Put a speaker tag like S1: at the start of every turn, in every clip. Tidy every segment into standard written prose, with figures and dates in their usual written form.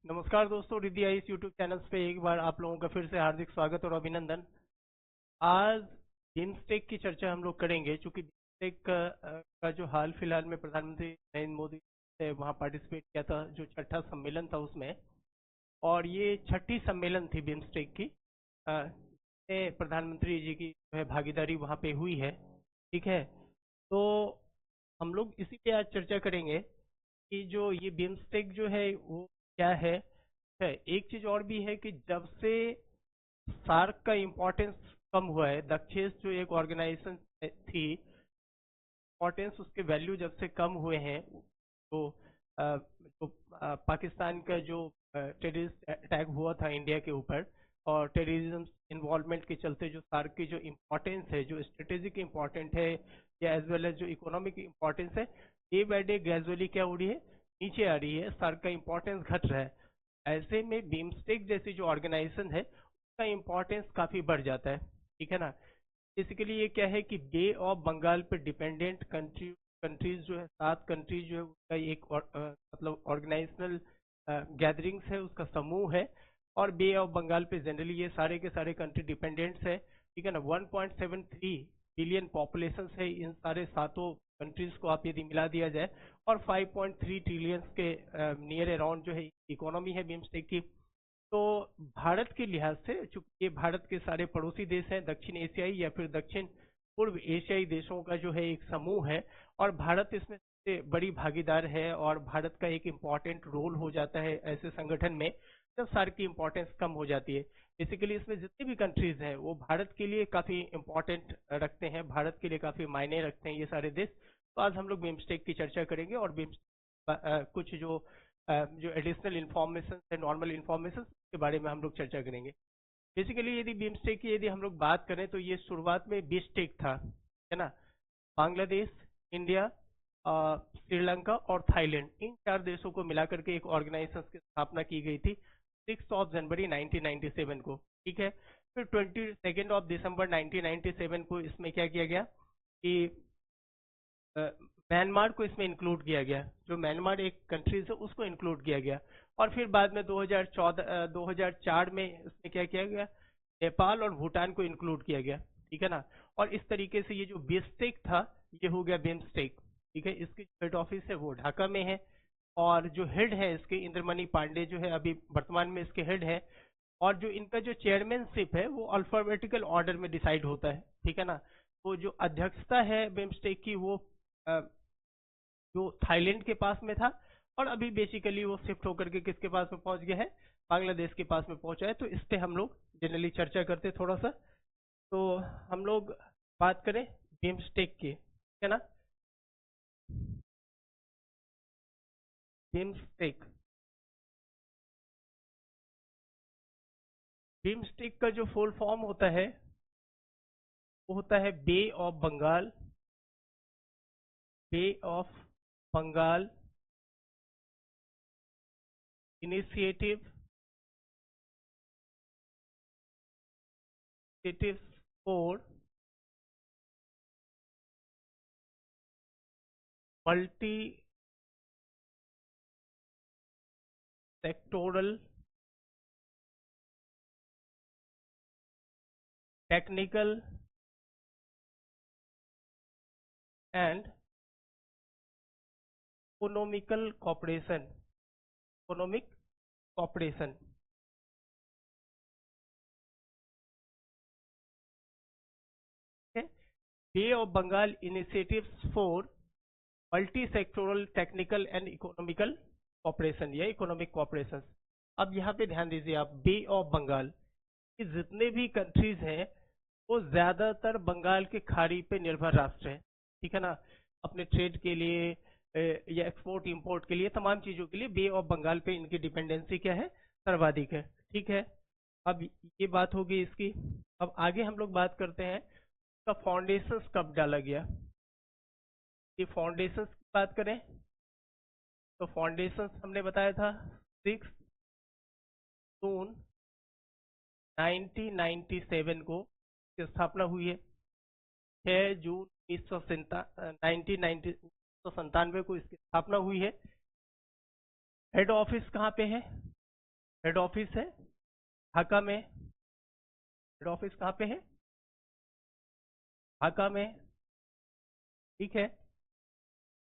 S1: नमस्कार दोस्तों, रिद्धि आई इस यूट्यूब चैनल पे एक बार आप लोगों का फिर से हार्दिक स्वागत और अभिनंदन। आज बिम्स्टेक की चर्चा हम लोग करेंगे, क्योंकि बिम्स्टेक का जो हाल फिलहाल में प्रधानमंत्री नरेंद्र मोदी ने वहाँ पार्टिसिपेट किया था, जो छठा सम्मेलन था उसमें, और ये छठी सम्मेलन थी बिम्स्टेक की। प्रधानमंत्री जी की जो है भागीदारी वहाँ पे हुई है। ठीक है, तो हम लोग इसी पे आज चर्चा करेंगे कि जो ये बिम्स्टेक जो है वो क्या है। एक चीज और भी है कि जब से सार्क का इम्पोर्टेंस कम हुआ है, दक्षेस जो एक ऑर्गेनाइजेशन थी, इम्पोर्टेंस उसके वैल्यू जब से कम हुए हैं, तो पाकिस्तान का जो टेररिस्ट अटैक हुआ था इंडिया के ऊपर, और टेररिज्म इन्वॉल्वमेंट के चलते जो सार्क की जो इम्पोर्टेंस है, जो स्ट्रेटेजिक इम्पोर्टेंट है, या एज वेल एज जो इकोनॉमिक इम्पोर्टेंस है, डे बाय डे ग्रेजुअली क्या हो रही है, नीचे आ रही है। सार्क का इम्पोर्टेंस घट रहा है। ऐसे में बिम्स्टेक जैसी जो ऑर्गेनाइजेशन है उसका इम्पोर्टेंस काफी बढ़ जाता है। ठीक है ना। बेसिकली ये क्या है कि बे ऑफ बंगाल पे डिपेंडेंट कंट्रीज जो है, 7 कंट्रीज जो है उसका एक मतलब ऑर्गेनाइजेशनल गैदरिंग्स है, उसका समूह है। और बे ऑफ बंगाल पे जनरली ये सारे के सारे कंट्री डिपेंडेंट्स है। ठीक है ना। 1.73 बिलियन पॉपुलेशन है इन सारे 7 कंट्रीज को आप यदि मिला दिया जाए, और 5.3 ट्रिलियन के नियर अराउंड जो है इकोनॉमी है बिम्स्टेक की। तो भारत के लिहाज से, चूंकि ये भारत के सारे पड़ोसी देश हैं, दक्षिण एशियाई या फिर दक्षिण पूर्व एशियाई देशों का जो है एक समूह है, और भारत इसमें सबसे बड़ी भागीदार है, और भारत का एक इम्पॉर्टेंट रोल हो जाता है ऐसे संगठन में जब सार्क की इम्पोर्टेंस कम हो जाती है। बेसिकली इसमें जितने भी कंट्रीज हैं वो भारत के लिए काफी इम्पोर्टेंट रखते हैं, भारत के लिए काफी मायने रखते हैं ये सारे देश। तो आज हम लोग बिम्स्टेक की चर्चा करेंगे, और कुछ जो एडिशनल इंफॉर्मेशन है, नॉर्मल इंफॉर्मेशन के बारे में हम लोग चर्चा करेंगे। बेसिकली यदि बिम्स्टेक की यदि हम लोग बात करें तो ये शुरुआत में बिस्टेक था, है ना। बांग्लादेश, इंडिया, श्रीलंका और थाईलैंड, इन 4 देशों को मिलाकर के एक ऑर्गेनाइजेशन की स्थापना की गई थी 6 जनवरी 1997 को। ठीक है। फिर 22 दिसंबर 1997 को इसमें क्या किया गया कि म्यांमार को इसमें इंक्लूड किया गया, जो म्यांमार एक कंट्रीज है उसको इंक्लूड किया गया। और फिर बाद में 2004 में इसमें क्या किया गया, नेपाल और भूटान को इंक्लूड किया गया। ठीक है ना। और इस तरीके से ये जो बिम्स्टेक था ये हो गया बिम्स्टेक। ठीक है। इसकी हेड ऑफिस है वो ढाका में है, और जो हेड है इसके इंद्रमणि पांडे जो है अभी वर्तमान में इसके हेड है। और जो इनका जो चेयरमैनशिप है वो अल्फाबेटिकल ऑर्डर में डिसाइड होता है। ठीक है ना। तो जो अध्यक्षता है बिम्स्टेक की वो जो थाईलैंड के पास में था, और अभी बेसिकली वो शिफ्ट होकर के किसके पास में पहुंच गया है, बांग्लादेश के पास में पहुंचा है। तो इस पे हम लोग जनरली चर्चा करते हैं थोड़ा सा। तो हम लोग बात करें बिम्स्टेक की, है ना। बिम्स्टेक, बिम्स्टेक का जो फुल फॉर्म होता है वो होता है bay of Bengal, bay of Bengal initiative for multi sectoral technical and economical cooperation, economic cooperation. Bay of Bengal initiatives for multi sectoral technical and economical cooperation या इकोनॉमिक कॉपरेशन। अब यहाँ पे ध्यान दीजिए आप, बे ऑफ बंगाल कि जितने भी कंट्रीज हैं वो ज्यादातर बंगाल के खाड़ी पे निर्भर राष्ट्र हैं। ठीक है ना। अपने ट्रेड के लिए या एक्सपोर्ट इंपोर्ट के लिए, तमाम चीजों के लिए बे ऑफ बंगाल पे इनकी डिपेंडेंसी क्या है, सर्वाधिक है। ठीक है। अब ये बात होगी इसकी। अब आगे हम लोग बात करते हैं इसका फाउंडेशन कब डाला गया। ये फाउंडेशन की बात करें तो फाउंडेशन हमने बताया था 6 जून 1997 को इसकी स्थापना हुई है। 6 जून 1997 को इसकी स्थापना हुई है। हेड ऑफिस कहाँ पे है, हेड ऑफिस है ढाका में। हेड ऑफिस कहाँ पे है? ढाका में। ठीक है।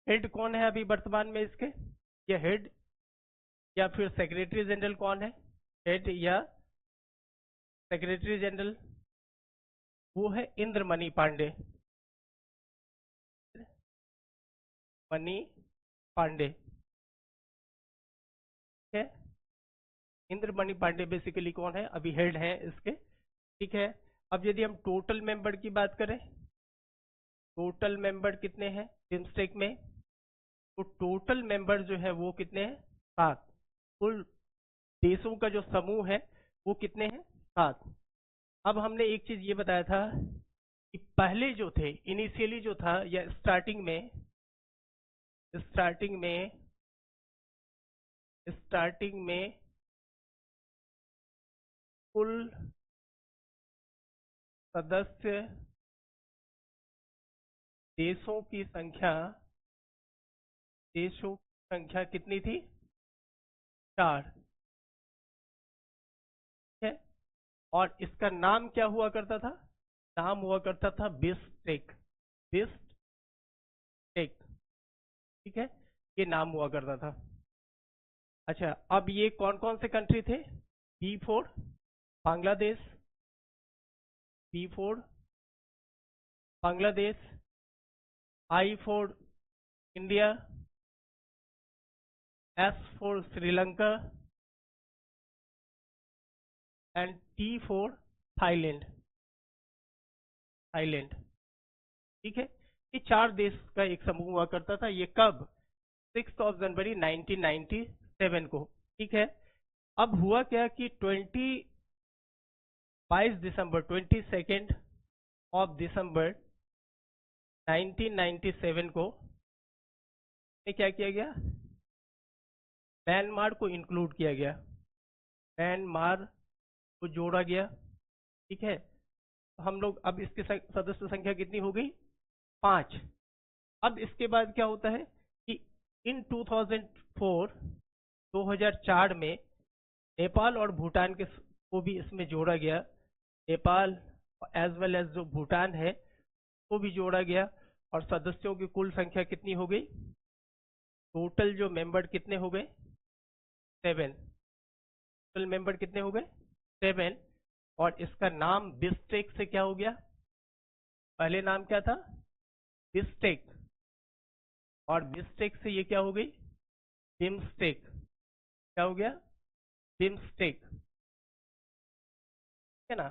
S1: हेड कौन है अभी वर्तमान में इसके? या हेड या फिर सेक्रेटरी जनरल कौन है? हेड या सेक्रेटरी जनरल वो है इंद्रमणि पांडे। मणि पांडे। ठीक है। इंद्रमणि पांडे बेसिकली कौन है? अभी हेड है इसके। ठीक है। अब यदि हम टोटल मेंबर की बात करें, टोटल मेंबर कितने हैं बिम्स्टेक में? तो टोटल मेंबर जो है वो कितने हैं? 7। कुल देशों का जो समूह है वो कितने हैं? 7। अब हमने एक चीज ये बताया था कि पहले जो थे, इनिशियली जो था या स्टार्टिंग में कुल सदस्य देशों की संख्या कितनी थी? 4। ठीक है। और इसका नाम क्या हुआ करता था? नाम हुआ करता था बिस्टेक। बिस्टेक। ठीक है। ये नाम हुआ करता था। अच्छा, अब ये कौन कौन से कंट्री थे? B4 Bangladesh, B4 Bangladesh, I4 India, S4 Sri Lanka and T4 Thailand. ठीक है। ये 4 देश का एक समूह हुआ करता था। ये कब? 6 जनवरी 1997 को। ठीक है। अब हुआ क्या कि 22 दिसंबर 1997 को क्या किया गया? म्यांमार को इंक्लूड किया गया, म्यांमार को जोड़ा गया। ठीक है। हम लोग अब इसके सदस्य संख्या कितनी हो गई? 5। अब इसके बाद क्या होता है कि इन 2004 में नेपाल और भूटान को भी इसमें जोड़ा गया। नेपाल एज वेल एज जो भूटान है को भी जोड़ा गया। और सदस्यों की कुल संख्या कितनी हो गई? टोटल जो मेंबर कितने हो गए? 7। टोटल मेंबर कितने हो गए? 7। और इसका नाम बिस्टेक से क्या हो गया? पहले नाम क्या था? बिस्टेक। और बिस्टेक से ये क्या हो गई? बिम्स्टेक। क्या हो गया? बिम्स्टेक। है ना?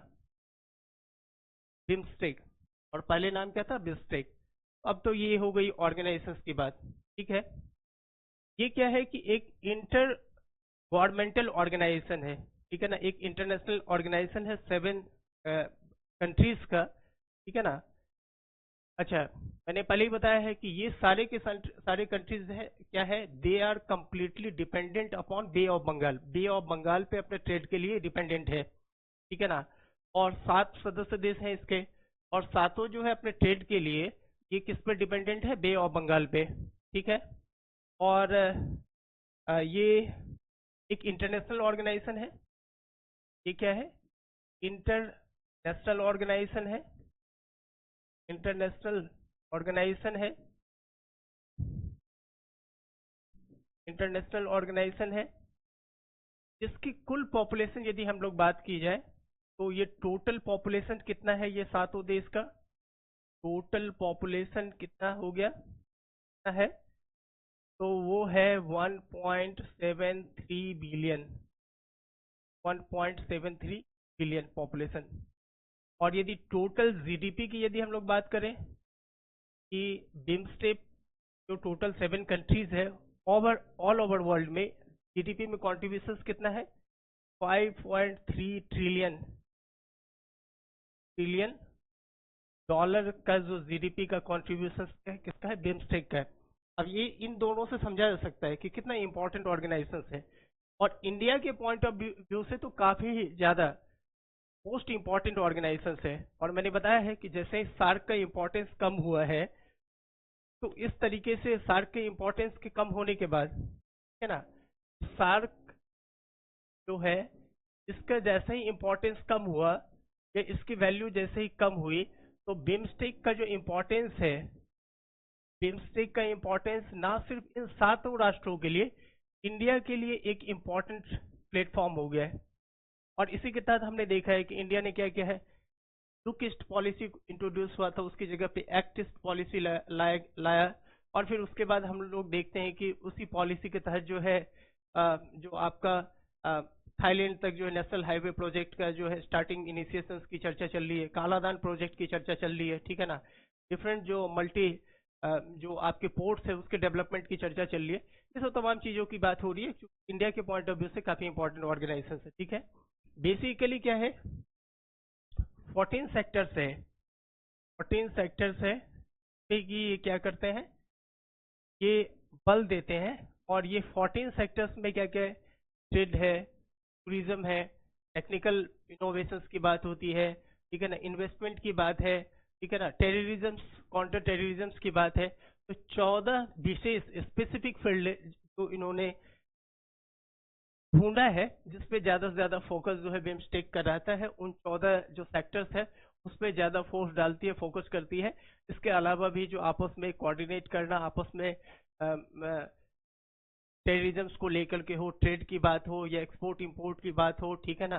S1: बिम्स्टेक। और पहले नाम क्या था? बिस्टेक। अब तो ये हो गई ऑर्गेनाइजेशंस की बात। ठीक है। ये क्या है कि एक इंटर गवर्नमेंटल ऑर्गेनाइजेशन है। ठीक है ना? एक इंटरनेशनल ऑर्गेनाइजेशन है 7 कंट्रीज का। ठीक है ना? अच्छा, मैंने पहले ही बताया है कि ये सारे के सारे कंट्रीज है क्या है? They are completely dependent upon Bay of Bengal. Bay of Bengal पे अपने ट्रेड के लिए डिपेंडेंट है। ठीक है ना? और 7 सदस्य देश हैं इसके। और सातों जो है अपने ट्रेड के लिए ये किस पे डिपेंडेंट है? बे ऑफ बंगाल पे। ठीक है। और ये एक इंटरनेशनल ऑर्गेनाइजेशन है। ये क्या है? इंटरनेशनल ऑर्गेनाइजेशन है। इंटरनेशनल ऑर्गेनाइजेशन है। इंटरनेशनल ऑर्गेनाइजेशन है जिसकी कुल पॉपुलेशन यदि हम लोग बात की जाए तो ये टोटल पॉपुलेशन कितना है ये सातों देश का? टोटल पॉपुलेशन कितना हो गया? कितना है? तो वो है 1.73 बिलियन। 1.73 billion population. और यदि टोटल जीडीपी की यदि हम लोग बात करें कि बिम्स्टेक जो टोटल 7 कंट्रीज है ऑल ओवर वर्ल्ड में जीडीपी में कॉन्ट्रीब्यूशन कितना है? 5.3 ट्रिलियन डॉलर का जो जीडीपी का कॉन्ट्रीब्यूशन है किसका है? बिम्स्टेक का है। अब ये इन दोनों से समझा जा सकता है कि कितना इंपॉर्टेंट ऑर्गेनाइजेशन है। और इंडिया के पॉइंट ऑफ व्यू से तो काफी ज्यादा मोस्ट इंपॉर्टेंट ऑर्गेनाइजेशन है। और मैंने बताया है कि जैसे ही सार्क का इंपॉर्टेंस कम हुआ है तो इस तरीके से सार्क के इंपॉर्टेंस के कम होने के बाद, है ना, सार्क जो है इसका जैसे ही इम्पोर्टेंस कम हुआ या इसकी वैल्यू जैसे ही कम हुई, तो बिम्स्टेक का जो इम्पोर्टेंस है, बिम्स्टेक का इम्पोर्टेंस ना सिर्फ इन 7 राष्ट्रों के लिए, इंडिया के लिए एक इम्पोर्टेंट प्लेटफॉर्म हो गया है। और इसी के तहत हमने देखा है कि इंडिया ने क्या किया है, लुक ईस्ट पॉलिसी इंट्रोड्यूस हुआ था, उसकी जगह पे एक्ट ईस्ट पॉलिसी लाया। और फिर उसके बाद हम लोग देखते हैं कि उसी पॉलिसी के तहत जो है जो आपका थाईलैंड तक जो है नेशनल हाईवे प्रोजेक्ट का जो है स्टार्टिंग इनिशिएशंस की चर्चा चल रही है, कालादान प्रोजेक्ट की चर्चा चल रही है, ठीक है ना। डिफरेंट जो मल्टी जो आपके पोर्ट्स है उसके डेवलपमेंट की चर्चा चल रही है। ये सब तमाम चीजों की बात हो रही है, इंडिया के पॉइंट ऑफ व्यू से काफी इंपॉर्टेंट ऑर्गेनाइजेशन है, ठीक है। बेसिकली क्या है, 14 सेक्टर्स है, 14 सेक्टर्स है कि ये क्या करते हैं, ये बल देते हैं। और ये 14 सेक्टर्स में क्या क्या है, ट्रेड है, टूरिज्म है, टेक्निकल इनोवेशंस की बात होती है, ठीक है ना, इन्वेस्टमेंट की बात है, ठीक है ना, टेररिज्म, काउंटर टेररिज्म की बात है। तो 14 विशेष स्पेसिफिक फील्ड जो इन्होंने ढूंढा है जिसपे ज्यादा से ज्यादा फोकस जो है बिम्स्टेक का रहता है, उन 14 जो सेक्टर्स है उस पर ज्यादा फोर्स डालती है, फोकस करती है। इसके अलावा भी जो आपस में कोऑर्डिनेट करना, आपस में टेररिज्म को लेकर के हो, ट्रेड की बात हो या एक्सपोर्ट इंपोर्ट की बात हो, ठीक है ना,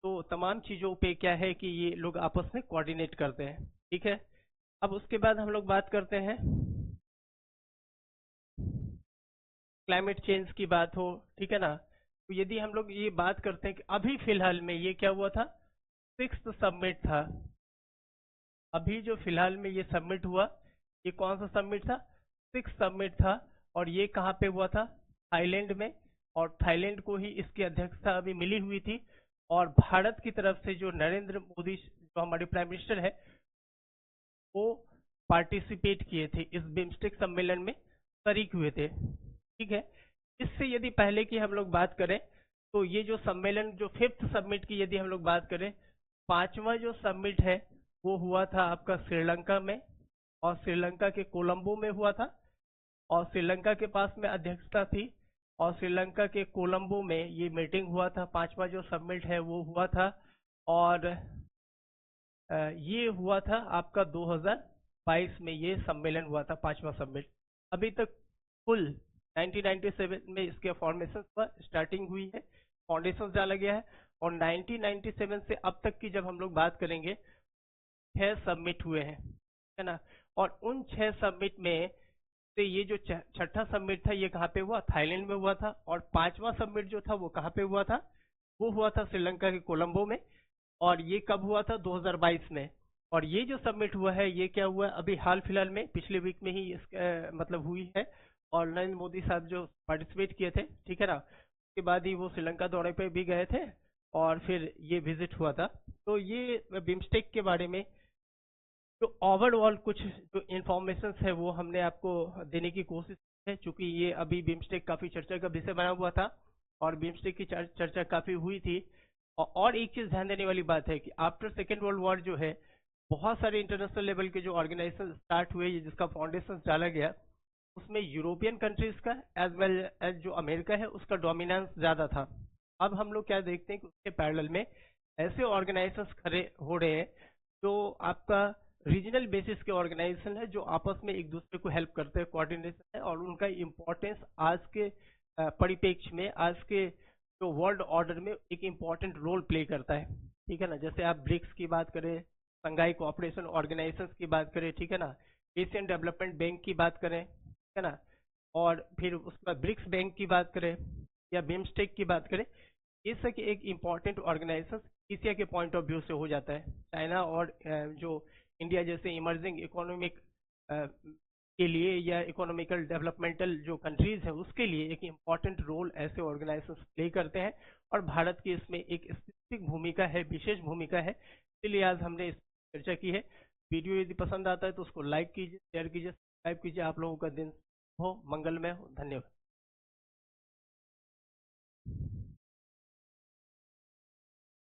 S1: तो तमाम चीजों पे क्या है कि ये लोग आपस में कोऑर्डिनेट करते हैं, ठीक है। अब उसके बाद हम लोग बात करते हैं क्लाइमेट चेंज की बात हो, ठीक है ना। तो यदि हम लोग ये बात करते हैं कि अभी फिलहाल में ये क्या हुआ था, 6th समिट था, अभी जो फिलहाल में ये समिट हुआ, ये कौन सा समिट था, 6th समिट था। और ये कहाँ पे हुआ था, थाईलैंड में। और थाईलैंड को ही इसकी अध्यक्षता अभी मिली हुई थी। और भारत की तरफ से जो नरेंद्र मोदी जो हमारे प्राइम मिनिस्टर है, वो पार्टिसिपेट किए थे, इस बिम्स्टेक सम्मेलन में शरीक हुए थे, ठीक है। इससे यदि पहले की हम लोग बात करें तो ये जो सम्मेलन, जो 5th समिट की यदि हम लोग बात करें, 5वां जो समिट है वो हुआ था आपका श्रीलंका में, और श्रीलंका के कोलंबो में हुआ था। और श्रीलंका के पास में अध्यक्षता थी, और श्रीलंका के कोलंबो में ये मीटिंग हुआ था, 5वां जो समिट है वो हुआ था। और ये हुआ था आपका 2022 में, ये सम्मेलन हुआ था, 5वां समिट। अभी तक कुल 1997 में इसके फॉर्मेशन पर स्टार्टिंग हुई है, फाउंडेशन डाला गया है। और 1997 से अब तक की जब हम लोग बात करेंगे, 6 समिट हुए हैं, है ना। और उन 6 समिट में से ये जो छठा समिट था ये कहाँ पे हुआ, थाईलैंड में हुआ था। और 5वां समिट जो था वो कहाँ पे हुआ था, वो हुआ था श्रीलंका के कोलंबो में। और ये कब हुआ था, 2022 में। और ये जो समिट हुआ है ये क्या हुआ अभी हाल फिलहाल में, पिछले वीक में ही इसका मतलब हुई है। और नरेंद्र मोदी साहब जो पार्टिसिपेट किए थे, ठीक है ना, उसके बाद ही वो श्रीलंका दौरे पे भी गए थे, और फिर ये विजिट हुआ था। तो ये बिम्स्टेक के बारे में जो ओवरऑल कुछ जो इंफॉर्मेशन है वो हमने आपको देने की कोशिश की है, चूंकि ये अभी बिम्स्टेक काफी चर्चा का विषय बना हुआ था और बिम्स्टेक की चर्चा काफी हुई थी। और एक चीज ध्यान देने वाली बात है कि आफ्टर सेकेंड वर्ल्ड वॉर जो है, बहुत सारे इंटरनेशनल लेवल के जो ऑर्गेनाइजेशन स्टार्ट हुए जिसका फाउंडेशन डाला गया, उसमें यूरोपियन कंट्रीज का एज वेल एज जो अमेरिका है उसका डोमिनेंस ज्यादा था। अब हम लोग क्या देखते हैं कि उसके पैरेलल में ऐसे ऑर्गेनाइजेशंस खड़े हो रहे हैं जो आपका रीजनल बेसिस के ऑर्गेनाइजेशन है, जो आपस में एक दूसरे को हेल्प करते हैं, कोऑर्डिनेशन है। और उनका इम्पोर्टेंस आज के परिप्रेक्ष्य में, आज के जो वर्ल्ड ऑर्डर में एक इम्पोर्टेंट रोल प्ले करता है, ठीक है ना। जैसे आप ब्रिक्स की बात करें, संघाई कोऑपरेशन ऑर्गेनाइजेशन की बात करें, ठीक है ना, एशियन डेवलपमेंट बैंक की बात करें, ठीक है ना, और फिर उसका ब्रिक्स बैंक की बात करें या बिम्स्टेक की बात करें, ये सब एक इम्पोर्टेंट ऑर्गेनाइजेशन एशिया के पॉइंट ऑफ व्यू से हो जाता है। चाइना और जो इंडिया जैसे इमर्जिंग इकोनॉमिक के लिए या इकोनॉमिकल डेवलपमेंटल जो कंट्रीज है उसके लिए एक इम्पॉर्टेंट रोल ऐसे ऑर्गेनाइजेशन प्ले करते हैं। और भारत की इसमें एक स्पेसिफिक भूमिका है, विशेष भूमिका है। इसलिए आज हमने इस चर्चा की है। वीडियो यदि पसंद आता है तो उसको लाइक कीजिए, शेयर कीजिए, सब्सक्राइब कीजिए। आप लोगों का दिन हो मंगलमय हो। धन्यवाद।